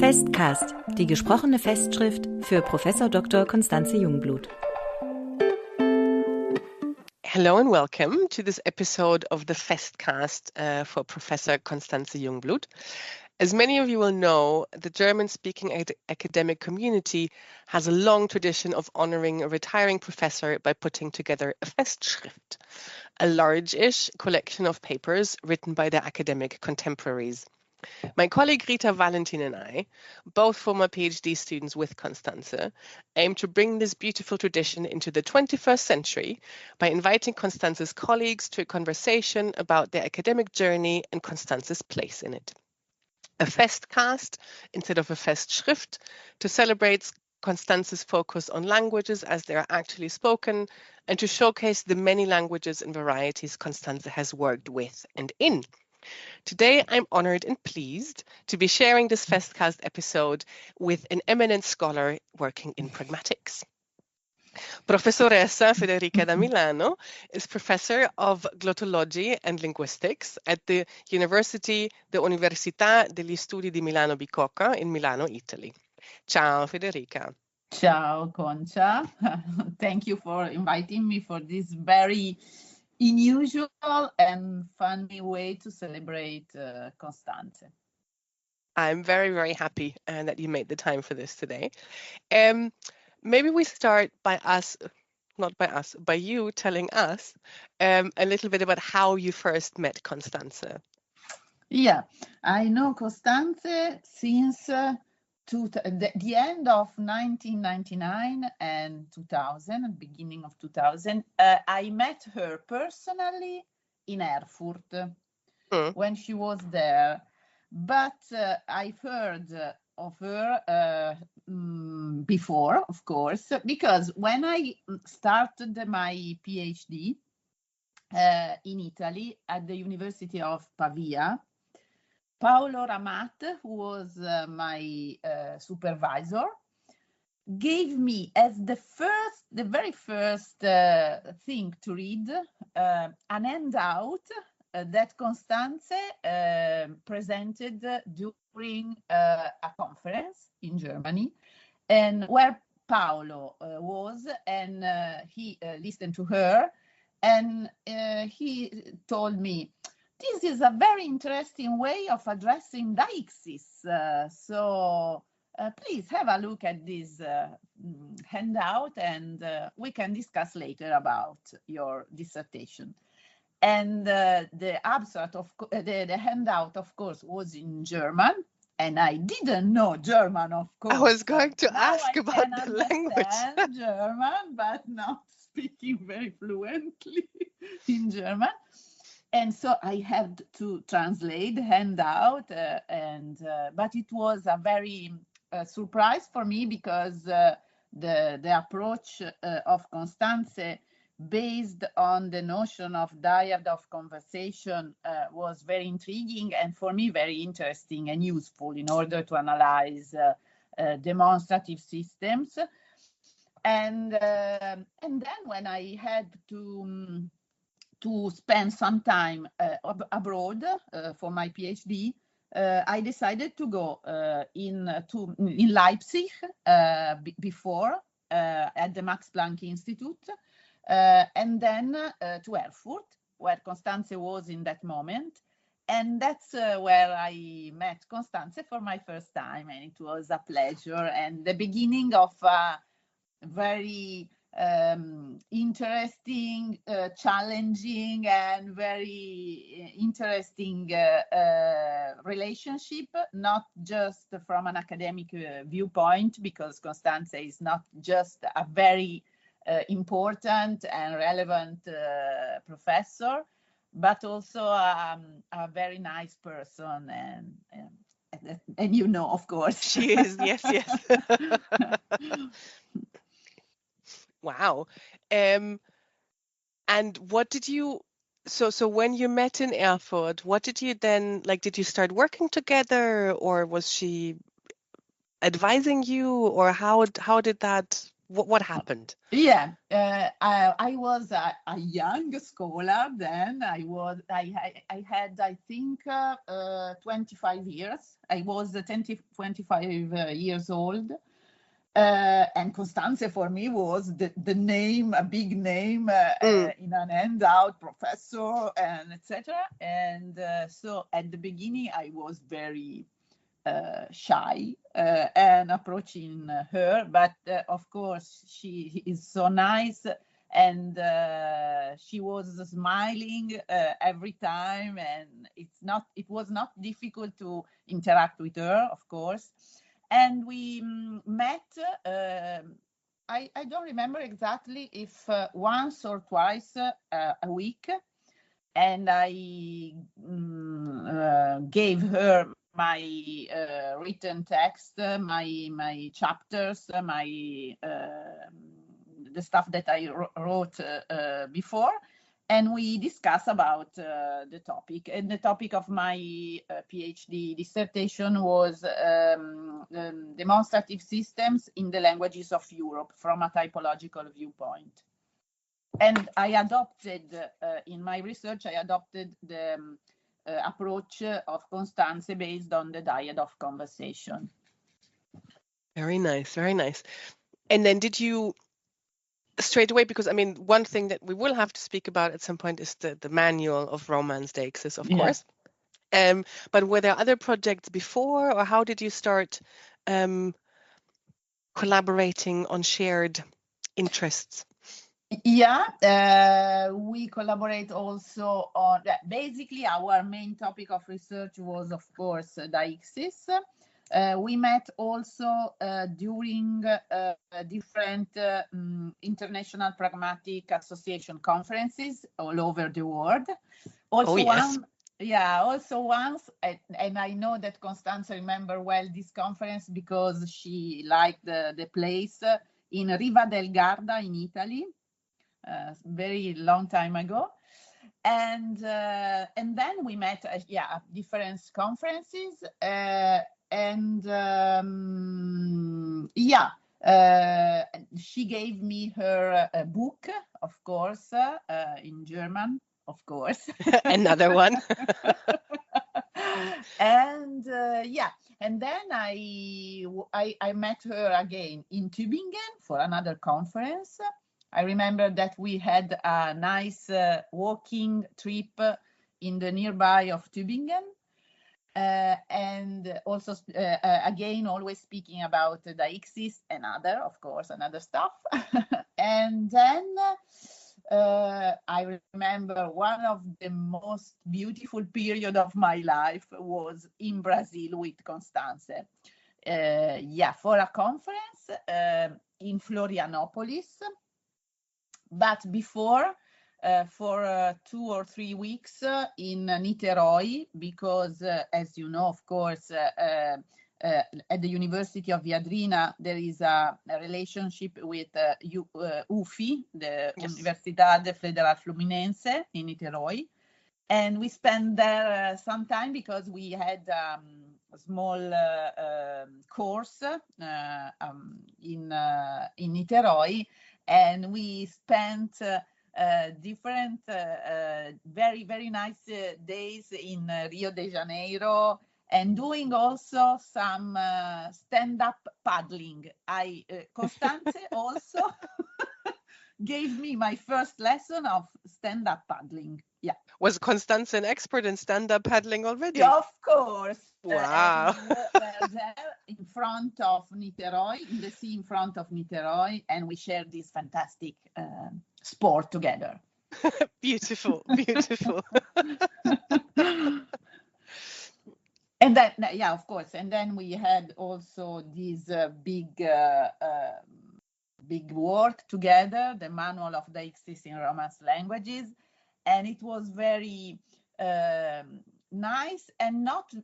Festcast, die gesprochene Festschrift für Prof. Dr. Konstanze Jungbluth. Hello and welcome to this episode of the Festcast for Professor Konstanze Jungbluth. As many of you will know, the German-speaking academic community has a long tradition of honoring a retiring professor by putting together a Festschrift, a large-ish collection of papers written by their academic contemporaries. My colleague Rita Valentin and I, both former PhD students with Konstanze, aim to bring this beautiful tradition into the 21st century by inviting Konstanze's colleagues to a conversation about their academic journey and Konstanze's place in it. A Festcast instead of a Festschrift to celebrate Konstanze's focus on languages as they are actually spoken and to showcase the many languages and varieties Konstanze has worked with and in. Today, I'm honored and pleased to be sharing this Festcast episode with an eminent scholar working in pragmatics. Professoressa Federica da Milano is professor of glottology and linguistics at the Università degli Studi di Milano Bicocca in Milano, Italy. Ciao, Federica. Ciao, Concha. Thank you for inviting me for this very unusual and funny way to celebrate Konstanze. I'm very, very happy that you made the time for this today. Maybe we start by you telling us a little bit about how you first met Konstanze. Yeah, I know Konstanze since the end of 1999 and 2000, beginning of 2000. I met her personally in Erfurt when she was there, but I've heard of her before, of course, because when I started my PhD in Italy at the University of Pavia, Paolo Ramat, who was my supervisor, gave me as the very first thing to read an handout that Konstanze presented during a conference in Germany, and where Paolo was, and he listened to her, and he told me, this is a very interesting way of addressing deixis. So please have a look at this handout, and we can discuss later about your dissertation. And the abstract of the handout, of course, was in German, and I didn't know German, of course. I was going to ask about the language. German, but not speaking very fluently in German. And so I had to translate the handout, but it was a very surprise for me because the approach of Konstanze, based on the notion of dyad of conversation, was very intriguing and for me very interesting and useful in order to analyze demonstrative systems. And then when I had to spend some time abroad for my PhD, I decided to go in Leipzig before at the Max Planck Institute, and then to Erfurt, where Konstanze was in that moment. And that's where I met Konstanze for my first time, and it was a pleasure and the beginning of a very interesting, challenging, and very interesting relationship, not just from an academic viewpoint, because Konstanze is not just a very important and relevant professor, but also a very nice person, and you know, of course. She is, yes. Wow. And what did you, so when you met in Erfurt, what did you then, did you start working together, or was she advising you, or how did that What happened? Yeah, I was a young scholar then. I had, I think, 25 years. I was 25 years old. And Konstanze for me was the name, a big name in an handout, professor, and etc. And so at the beginning, I was very shy and approaching her, but of course she is so nice, and she was smiling every time, and it was not difficult to interact with her, of course. And we met, I don't remember exactly if once or twice a week, and I gave her my written text, my chapters, the stuff that I wrote before, and we discuss about the topic. And the topic of my PhD dissertation was demonstrative systems in the languages of Europe from a typological viewpoint. And I adopted, in my research, the approach of Konstanze based on the dyad of conversation. Very nice, very nice. And then did you straight away, because I mean, one thing that we will have to speak about at some point is the manual of Romance Deixis, of course. But were there other projects before, or how did you start collaborating on shared interests? Yeah, we collaborate also on, basically our main topic of research was, of course, Deixis. We met also during different international pragmatic association conferences all over the world. Also, also once, and I know that Konstanze remember well this conference because she liked the place in Riva del Garda in Italy, very long time ago. And then we met at different conferences. She gave me her book, of course, in German, of course. Another one. And then I met her again in Tübingen for another conference. I remember that we had a nice walking trip in the nearby of Tübingen. And also, again, always speaking about Deixis and another stuff. And then I remember one of the most beautiful period of my life was in Brazil with Konstanze. For a conference in Florianopolis. But before, for 2 or 3 weeks in Niteroi, because as you know, of course, at the University of Viadrina, there is a relationship with UFI, the Universidade Federal Fluminense in Niteroi. And we spent there some time because we had a small course in Niteroi, and we spent different very, very nice days in Rio de Janeiro, and doing also some stand-up paddling. Konstanze also gave me my first lesson of stand-up paddling. Yeah. Was Konstanze an expert in stand-up paddling already? Yeah, of course. Wow. There in front of Niteroi, in the sea in front of Niteroi, and we shared this fantastic sport together. Beautiful, beautiful. And then, of course, and then we had also this big work together, the Manual of Deixis in Romance Languages, and it was very nice and not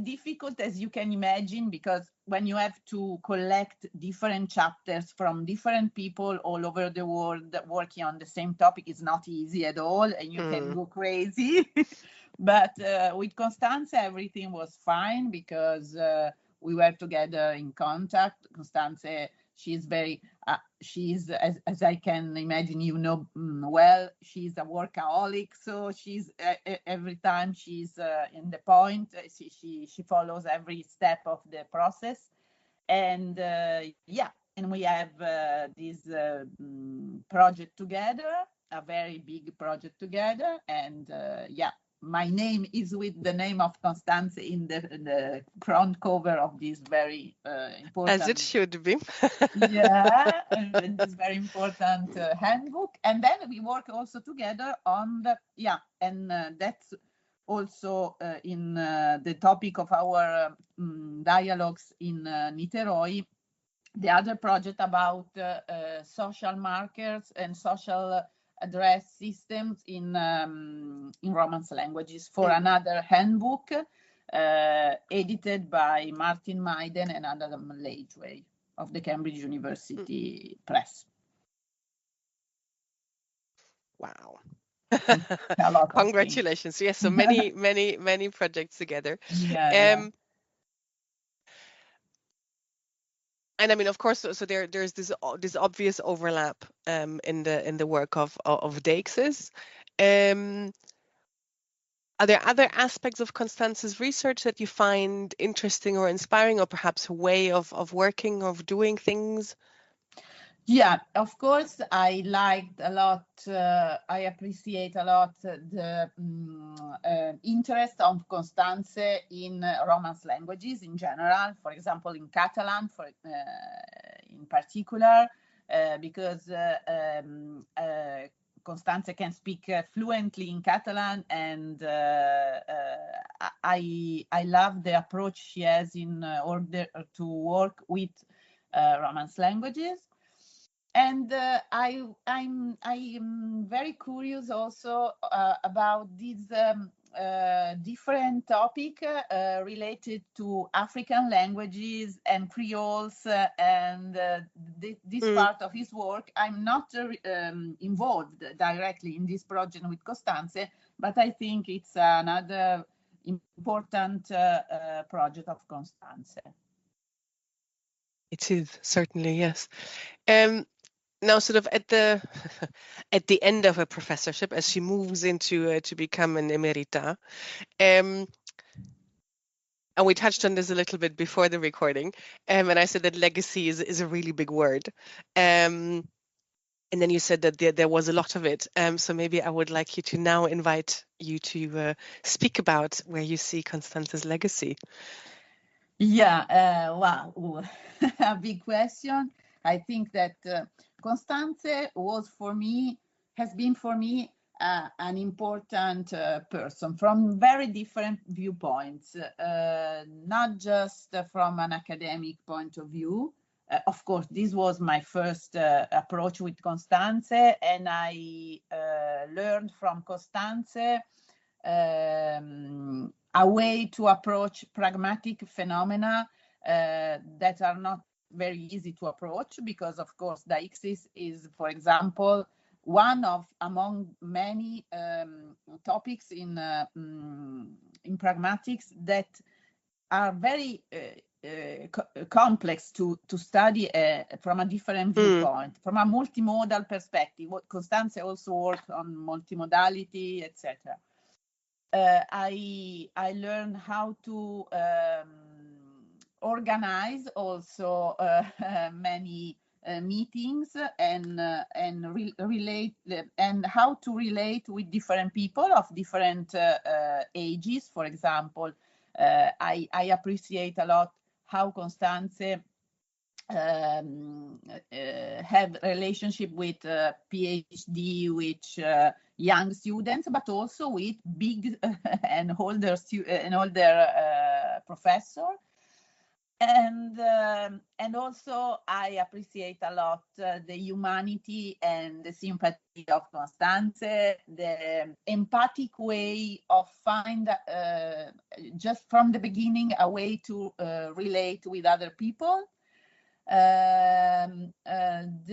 difficult, as you can imagine, because when you have to collect different chapters from different people all over the world working on the same topic, is not easy at all, and you can go crazy. But with Konstanze, everything was fine because we were together in contact. Konstanze she's very, she's, as I can imagine, well, she's a workaholic. So she's every time she's in the point, she follows every step of the process. And and we have this project together, a very big project together. And my name is with the name of Konstanze in the front cover of this very important. As it should be. And this very important handbook. And then we work also together on that's also in the topic of our dialogues in Niteroi. The other project about social markers and social address systems in Romance languages for another handbook edited by Martin Meiden and Adam Lageway of the Cambridge University Press. Wow. Congratulations. Yes, so many projects together. And I mean, of course, so there's this obvious overlap in the work of Deixis. Are there other aspects of Konstanze's research that you find interesting or inspiring, or perhaps a way of working, of doing things? Yeah, of course, I liked a lot, I appreciate a lot the interest of Konstanze in Romance languages in general, for example, in Catalan, in particular, because Konstanze can speak fluently in Catalan, and I love the approach she has in order to work with Romance languages. And I'm very curious also about this different topic related to African languages and Creoles, and this part of his work. I'm not involved directly in this project with Konstanze, but I think it's another important project of Konstanze. It is, certainly, yes. Now, sort of at the end of her professorship, as she moves into to become an emerita, and we touched on this a little bit before the recording, and I said that legacy is a really big word, and then you said that there was a lot of it. So maybe I would like you to now invite you to speak about where you see Konstanze's legacy. Yeah, wow, a big question. I think that Konstanze has been for me an important person from very different viewpoints, not just from an academic point of view. Of course, this was my first approach with Konstanze, and I learned from Konstanze a way to approach pragmatic phenomena that are not very easy to approach, because of course Deixis is, for example, one of among many topics in pragmatics that are very complex to study from a different viewpoint, from a multimodal perspective. Konstanze also worked on multimodality, etc. I learned how to organize also many meetings and relate, and how to relate with different people of different ages. For example, I appreciate a lot how Konstanze have relationship with PhD, with young students, but also with big and older professor. And also I appreciate a lot the humanity and the sympathy of Konstanze, the empathic way of find just from the beginning a way to relate with other people. The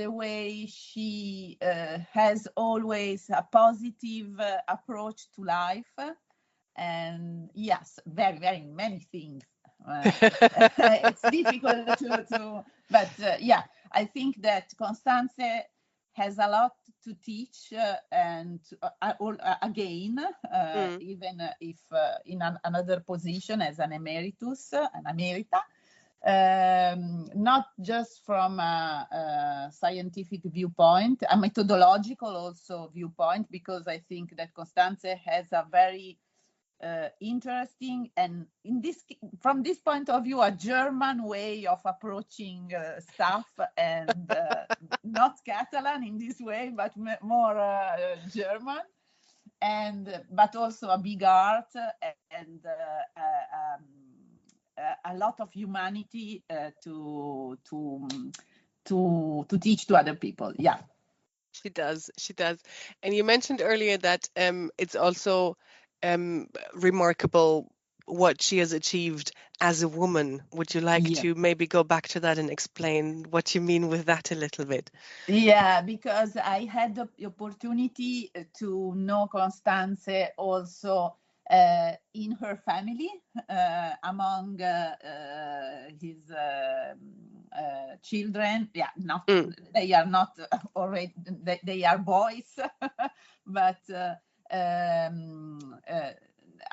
way she has always a positive approach to life, and yes, very, very many things. It's difficult to but yeah, I think that Konstanze has a lot to teach again, even if in another position as an emeritus, an emerita. Not just from a scientific viewpoint, a methodological also viewpoint, because I think that Konstanze has a very interesting and from this point of view, a German way of approaching stuff, and not Catalan in this way, but more German, but also a big heart and a lot of humanity to teach to other people. Yeah, she does. And you mentioned earlier that it's also remarkable what she has achieved as a woman. Would you like to maybe go back to that and explain what you mean with that a little bit? Yeah, because I had the opportunity to know Konstanze also in her family, among his children. Yeah, they are not already, they are boys, but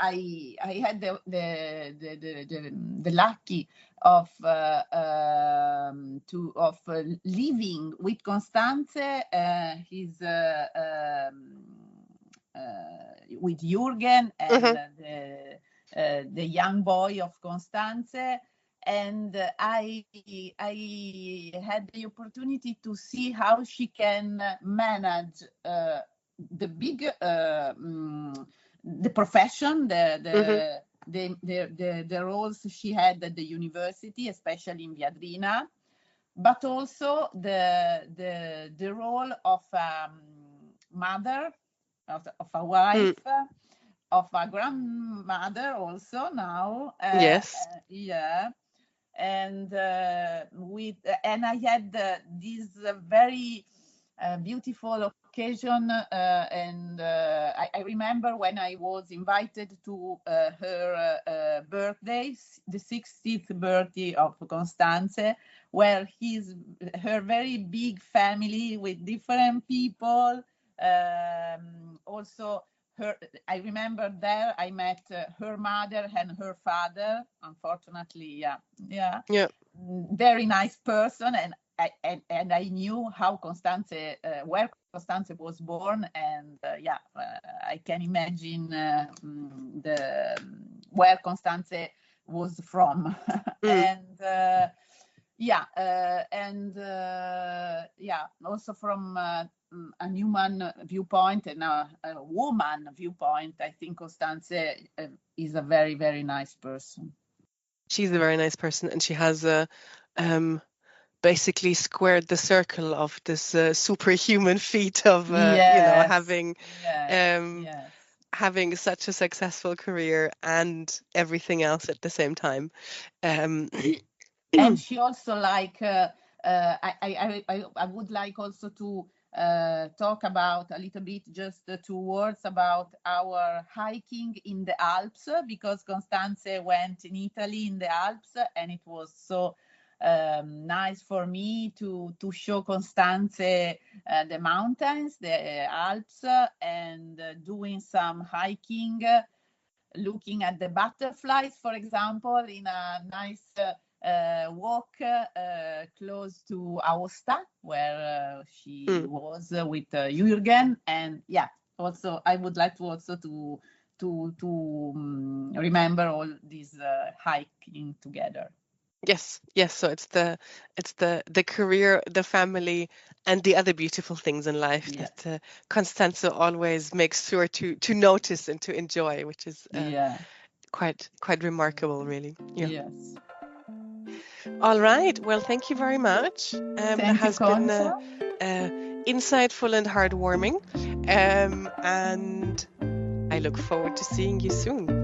I had the lucky of living with Konstanze, with Jürgen and the young boy of Konstanze, and I had the opportunity to see how she can manage the big the profession, the roles she had at the university, especially in Viadrina, but also the role of mother, of a wife, of a grandmother also now. Yes. And I had this very beautiful occasion, and I remember when I was invited to her birthday, the 60th birthday of Konstanze, where her very big family with different people. Also, I remember there I met her mother and her father. Unfortunately, very nice person, and I knew how Konstanze, where Konstanze was born, and I can imagine where Konstanze was from, and also from a human viewpoint and a woman viewpoint, I think Konstanze is a very, very nice person. She's a very nice person, and she has basically squared the circle of this superhuman feat of having such a successful career and everything else at the same time. And she also I would like also to talk about a little bit, just 2 words about our hiking in the Alps, because Konstanze went in Italy in the Alps, and it was so nice for me to show Konstanze the mountains, the Alps, and doing some hiking, looking at the butterflies, for example, in a nice walk close to Aosta, where she was with Jürgen, and also I would like to also to remember all this hiking together. Yes. So it's the career, the family, and the other beautiful things in life that Konstanze always makes sure to notice and to enjoy, which is quite remarkable, really. Yes. All right. Well, thank you very much. Thank it has you, Concha. been insightful and heartwarming, and I look forward to seeing you soon.